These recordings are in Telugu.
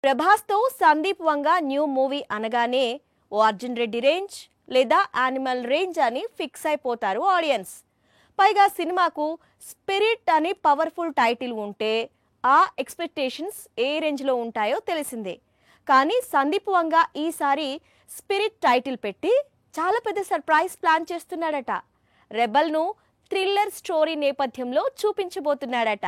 ప్రభాస్తో సందీప్ వంగ న్యూ మూవీ అనగానే ఓ అర్జున్ రెడ్డి రేంజ్ లేదా యానిమల్ రేంజ్ అని ఫిక్స్ అయిపోతారు ఆడియన్స్. పైగా సినిమాకు స్పిరిట్ అని పవర్ఫుల్ టైటిల్ ఉంటే ఆ ఎక్స్పెక్టేషన్స్ ఏ రేంజ్లో ఉంటాయో తెలిసిందే. కానీ సందీప్ వంగ ఈసారి స్పిరిట్ టైటిల్ పెట్టి చాలా పెద్ద సర్ప్రైజ్ ప్లాన్ చేస్తున్నాడట. రెబల్ను థ్రిల్లర్ స్టోరీ నేపథ్యంలో చూపించబోతున్నాడట.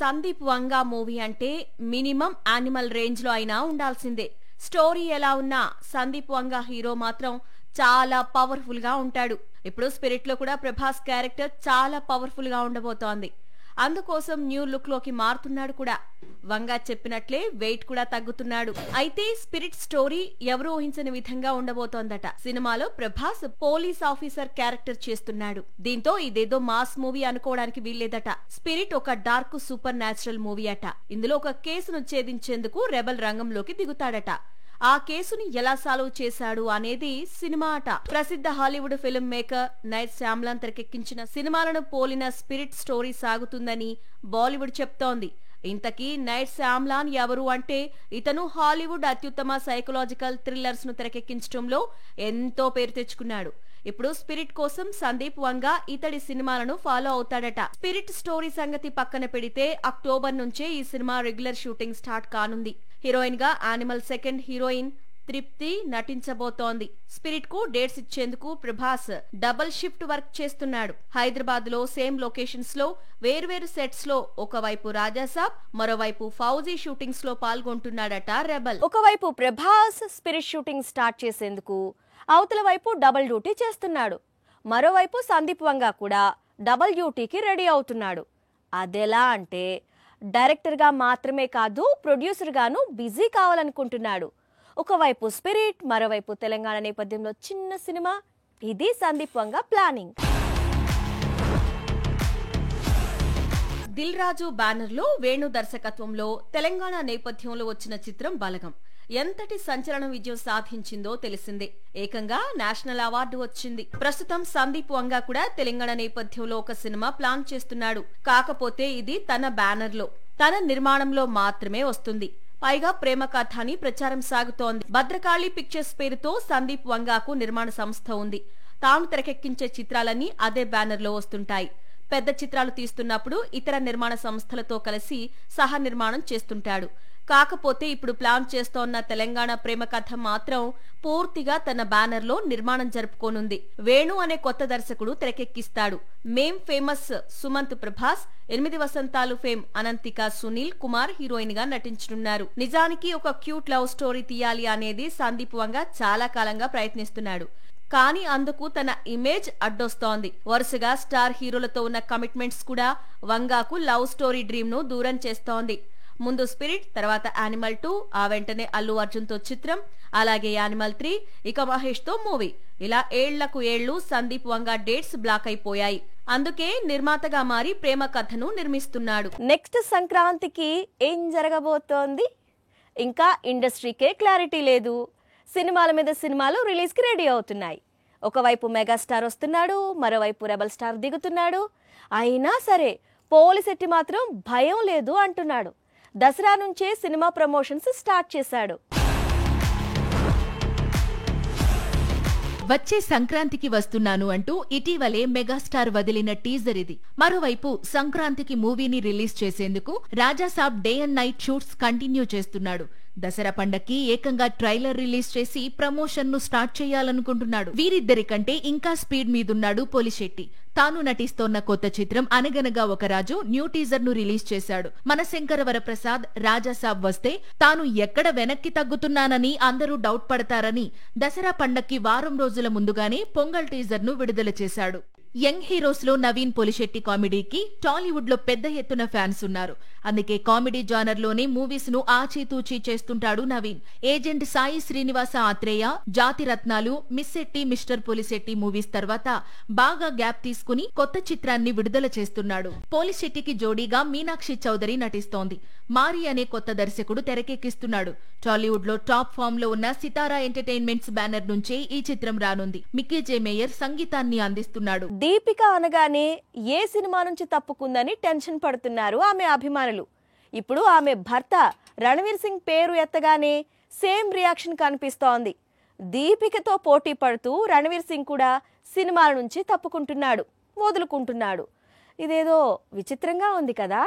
సందీప్ వంగ మూవీ అంటే మినిమం యానిమల్ రేంజ్ లో అయినా ఉండాల్సిందే. స్టోరీ ఎలా ఉన్నా సందీప్ వంగ హీరో మాత్రం చాలా పవర్ఫుల్ గా ఉంటాడు. ఇప్పుడు స్పిరిట్ లో కూడా ప్రభాస్ క్యారెక్టర్ చాలా పవర్ఫుల్ గా ఉండబోతోంది. అందుకోసం న్యూ లుక్ లోకి మారుతున్నాడు కూడా. వంగ చెప్పినట్లే వెయిట్ కూడా తగ్గుతున్నాడు. అయితే స్పిరిట్ స్టోరీ ఎవరు ఊహించని విధంగా ఉండబోతోందట. సినిమాలో ప్రభాస్ పోలీస్ ఆఫీసర్ క్యారెక్టర్ చేస్తున్నాడు. దీంతో ఇదేదో మాస్ మూవీ అనుకోవడానికి వీల్లేదట. స్పిరిట్ ఒక డార్క్ సూపర్ న్యాచురల్ మూవీ అట. ఇందులో ఒక కేసును ఛేదించేందుకు రెబల్ రంగంలోకి దిగుతాడట. ఆ కేసుని ఎలా సాల్వ్ చేశాడు అనేది సినిమా అట. ప్రసిద్ధ హాలీవుడ్ ఫిల్మ్ మేకర్ నైట్ శ్యామ్లాన్ తెరకెక్కించిన సినిమాలను పోలిన స్పిరిట్ స్టోరీ సాగుతుందని బాలీవుడ్ చెప్తోంది. ఇంతకీ నైట్ శ్యామ్లాన్ ఎవరు అంటే, ఇతను హాలీవుడ్ అత్యుత్తమ సైకలాజికల్ థ్రిల్లర్స్ ను తెరకెక్కించడంలో ఎంతో పేరు తెచ్చుకున్నాడు. ఇప్పుడు స్పిరిట్ కోసం సందీప్ వంగ ఇతడి సినిమాలను ఫాలో అవుతాడట. స్పిరిట్ స్టోరీ సంగతి పక్కన పెడితే అక్టోబర్ నుంచే ఈ సినిమా రెగ్యులర్ షూటింగ్ స్టార్ట్ కానుంది. హీరోయిన్ గా యానిమల్ సెకండ్ హీరోయిన్ తృప్తి నటించబోతోంది. స్పిరిట్ కు డేట్స్ ఇచ్చేందుకు ప్రభాస్ డబుల్ షిఫ్ట్ వర్క్ చేస్తున్నాడు. హైదరాబాద్ లో సేమ్ లొకేషన్స్ లో వేర్వేరు సెట్స్ లో ఒకవైపు రాజాసాబ్, మరోవైపు ఫౌజీ షూటింగ్స్ లో పాల్గొంటున్నాడట రెబల్. ఒకవైపు ప్రభాస్ స్పిరిట్ షూటింగ్ స్టార్ట్ చేసేందుకు, అవతల వైపు డబుల్ డ్యూటీ చేస్తున్నాడు. మరోవైపు సందీప్ వంగ కూడా డబుల్ డ్యూటీకి రెడీ అవుతున్నాడు. అదెలా అంటే, డైరెక్టర్ గా మాత్రమే కాదు ప్రొడ్యూసర్ గాను బిజీ కావాలనుకుంటున్నాడు. ఒకవైపు స్పిరిట్, మరోవైపు తెలంగాణ నేపథ్యంలో చిన్న సినిమా. ఇది సందీప్ వంగ ప్లానింగ్. దిల్ రాజు బ్యానర్ లో వేణు దర్శకత్వంలో తెలంగాణ నేపథ్యంలో వచ్చిన చిత్రం బలగం ఎంతటి సంచలన విజయం సాధించిందో తెలిసిందే. ఏకంగా నేషనల్ అవార్డు వచ్చింది. ప్రస్తుతం సందీప్ వంగ కూడా తెలంగాణ నేపథ్యంలో ఒక సినిమా ప్లాన్ చేస్తున్నాడు. కాకపోతే ఇది తన బ్యానర్ లో, తన నిర్మాణంలో మాత్రమే వస్తుంది. పైగా ప్రేమ కథ అని ప్రచారం సాగుతోంది. భద్రకాళి పిక్చర్స్ పేరుతో సందీప్ వంగాకు నిర్మాణ సంస్థ ఉంది. తాను తెరకెక్కించే చిత్రాలన్నీ అదే బ్యానర్ లో వస్తుంటాయి. పెద్ద చిత్రాలు తీస్తున్నప్పుడు ఇతర నిర్మాణ సంస్థలతో కలిసి సహ నిర్మాణం చేస్తుంటాడు. కాకపోతే ఇప్పుడు ప్లాన్ చేస్తోన్న తెలంగాణ ప్రేమ కథ మాత్రం పూర్తిగా తన బ్యానర్ లో నిర్మాణం జరుపుకోనుంది. వేణు అనే కొత్త దర్శకుడు తెరకెక్కిస్తాడు. మేం ఫేమస్ సుమంత్ ప్రభాస్, 8 వసంతాలు ఫేమ్ అనంతిక సునీల్ కుమార్ హీరోయిన్ గా నటించనున్నారు. నిజానికి ఒక క్యూట్ లవ్ స్టోరీ తీయాలి అనేది సందీప్ వంగ చాలా కాలంగా ప్రయత్నిస్తున్నాడు. కానీ అందుకు తన ఇమేజ్ అడ్డొస్తోంది. వరుసగా స్టార్ హీరోలతో ఉన్న కమిట్మెంట్స్ కూడా వంగాకు లవ్ స్టోరీ డ్రీమ్ ను దూరం చేస్తోంది. ముందు స్పిరిట్, తర్వాత యానిమల్ 2, ఆ వెంటనే అల్లు అర్జున్ తో చిత్రం, అలాగే యానిమల్ 3, ఇక మహేష్ తో మూవీ. ఇలా ఏళ్లకు ఏళ్లు సందీప్ వంగ డేట్స్ బ్లాక్ అయిపోయాయి. అందుకే నిర్మాతగా మారి ప్రేమ కథను నిర్మిస్తున్నాడు. నెక్స్ట్ సంక్రాంతికి ఏం జరగబోతోంది? ఇంకా ఇండస్ట్రీకే క్లారిటీ లేదు. సినిమాల మీద సినిమాలు రిలీజ్ కి రెడీ అవుతున్నాయి. ఒకవైపు మెగాస్టార్ వస్తున్నాడు, మరోవైపు రెబల్ స్టార్ దిగుతున్నాడు. అయినా సరే పోలిశెట్టి మాత్రం భయం లేదు అంటున్నాడు. దసరా నుంచే సినిమా ప్రమోషన్స్ స్టార్ట్ చేశాడు. వచ్చే సంక్రాంతికి వస్తున్నాను అంటూ ఇటీవలే మెగాస్టార్ వదిలిన టీజర్ ఇది. మరోవైపు సంక్రాంతికి మూవీని రిలీజ్ చేసేందుకు Rajasaab day and night shoots continue చేస్తున్నాడు. దసరా పండక్కి ఏకంగా ట్రైలర్ రిలీజ్ చేసి ప్రమోషన్ ను స్టార్ట్ చేయాలనుకుంటున్నాడు. వీరిద్దరి కంటే ఇంకా స్పీడ్ మీదున్నాడు పోలిశెట్టి. తాను నటిస్తోన్న కొత్త చిత్రం అనగనగా ఒక రాజు న్యూ టీజర్ ను రిలీజ్ చేశాడు. మనశంకర వరప్రసాద్ రాజాసాబ్ వస్తే తాను ఎక్కడ వెనక్కి తగ్గుతున్నానని అందరూ డౌట్ పడతారని దసరా పండక్కి వారం రోజుల ముందుగానే పొంగల్ టీజర్ ను విడుదల చేశాడు. యంగ్ హీరోస్ లో నవీన్ పొలిశెట్టి కామెడీకి టాలీవుడ్ లో పెద్ద ఎత్తున ఫ్యాన్స్ ఉన్నారు. అందుకే కామెడీ జానర్ లోనే మూవీస్ ను ఆచితూచి చేస్తుంటాడు నవీన్. ఏజెంట్ సాయి శ్రీనివాస ఆత్రేయ, జాతి రత్నాలు, miss Shetty mister Polishetty movies తర్వాత బాగా గ్యాప్ తీసుకుని కొత్త చిత్రాన్ని విడుదల చేస్తున్నాడు. పోలిశెట్టికి జోడీగా మీనాక్షి చౌదరి నటిస్తోంది. మారి అనే కొత్త దర్శకుడు తెరకెక్కిస్తున్నాడు. టాలీవుడ్ లో టాప్ ఫామ్ లో ఉన్న సితారా ఎంటర్టైన్మెంట్స్ బ్యానర్ నుంచే ఈ చిత్రం రానుంది. మిక్కీ జే మేయర్ సంగీతాన్ని అందిస్తున్నాడు. దీపిక అనగానే ఏ సినిమా నుంచి తప్పుకుందని టెన్షన్ పడుతున్నారు ఆమె అభిమానులు. ఇప్పుడు ఆమె భర్త రణవీర్ సింగ్ పేరు ఎత్తగానే సేమ్ రియాక్షన్ కనిపిస్తోంది. దీపికతో పోటీ పడుతూ రణవీర్ సింగ్ కూడా సినిమాల నుంచి తప్పుకుంటున్నాడు, వదులుకుంటున్నాడు. ఇదేదో విచిత్రంగా ఉంది కదా.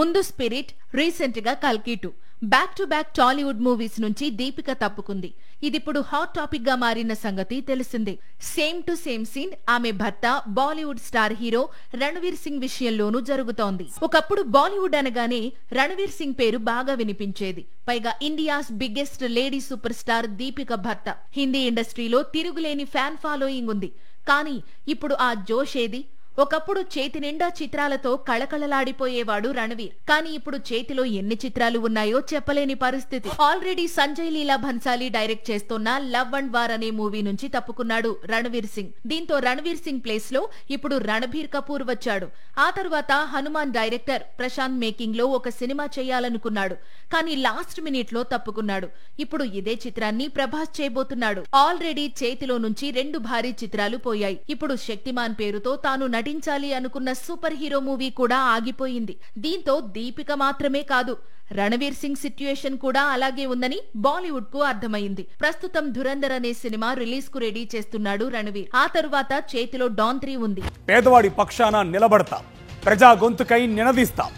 ముందు స్పిరిట్, రీసెంట్ గా కల్కి 2 back to back Tollywood movies నుంచి దీపిక తప్పుకుంది. ఇదిప్పుడు హాట్ టాపిక్ గా మారిన సంగతి తెలిసిందే. సేమ్ టు సేమ్ సీన్ ఆమె భర్త బాలీవుడ్ స్టార్ హీరో రణవీర్ సింగ్ విషయంలోనూ జరుగుతోంది. ఒకప్పుడు బాలీవుడ్ అనగానే రణవీర్ సింగ్ పేరు బాగా వినిపించేది. పైగా India's biggest lady super star Deepika భర్త. హిందీ ఇండస్ట్రీలో తిరుగులేని ఫ్యాన్ ఫాలోయింగ్ ఉంది. కానీ ఇప్పుడు ఆ జోష్ ఏది? ఒకప్పుడు చేతి నిండా చిత్రాలతో కళకళలాడిపోయేవాడు రణవీర్. కానీ ఇప్పుడు చేతిలో ఎన్ని చిత్రాలు ఉన్నాయో చెప్పలేని పరిస్థితి. ఆల్రెడీ సంజయ్ లీలా భన్సాలి డైరెక్ట్ చేస్తున్న లవ్ అండ్ వార్ అనే మూవీ నుంచి తప్పుకున్నాడు రణవీర్ సింగ్. దీంతో రణవీర్ సింగ్ ప్లేస్ లో ఇప్పుడు రణబీర్ కపూర్ వచ్చాడు. ఆ తరువాత హనుమాన్ డైరెక్టర్ ప్రశాంత్ మేకింగ్ లో ఒక సినిమా చేయాలనుకున్నాడు. కానీ లాస్ట్ మినిట్ లో తప్పుకున్నాడు. ఇప్పుడు ఇదే చిత్రాన్ని ప్రభాస్ చేయబోతున్నాడు. ఆల్రెడీ చేతిలో నుంచి 2 భారీ చిత్రాలు పోయాయి. ఇప్పుడు శక్తిమాన్ పేరుతో తాను నటించాలి అనుకున్న సూపర్ హీరో మూవీ కూడా ఆగిపోయింది. దీంతో దీపిక మాత్రమే కాదు, రణవీర్ సింగ్ సిట్యుయేషన్ కూడా అలాగే ఉందని బాలీవుడ్ కు అర్థమైంది. ప్రస్తుతం ధురంధర్ అనే సినిమా రిలీజ్ కు రెడీ చేస్తున్నాడు రణవీర్. ఆ తరువాత చేతిలో డాన్ 3 ఉంది. పేదవాడి పక్షాన నిలబడతాం, ప్రజా గొంతుకై నినదిస్తాం.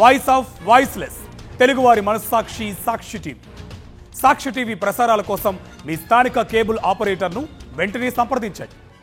వాయిస్ ఆఫ్ వాయిస్లెస్, తెలుగువారి మనస్సాక్షి సాక్షి టీవీ. సాక్షి టీవీ ప్రసారాల కోసం మీ స్థానిక కేబుల్ ఆపరేటర్ను వెంటనే సంప్రదించండి.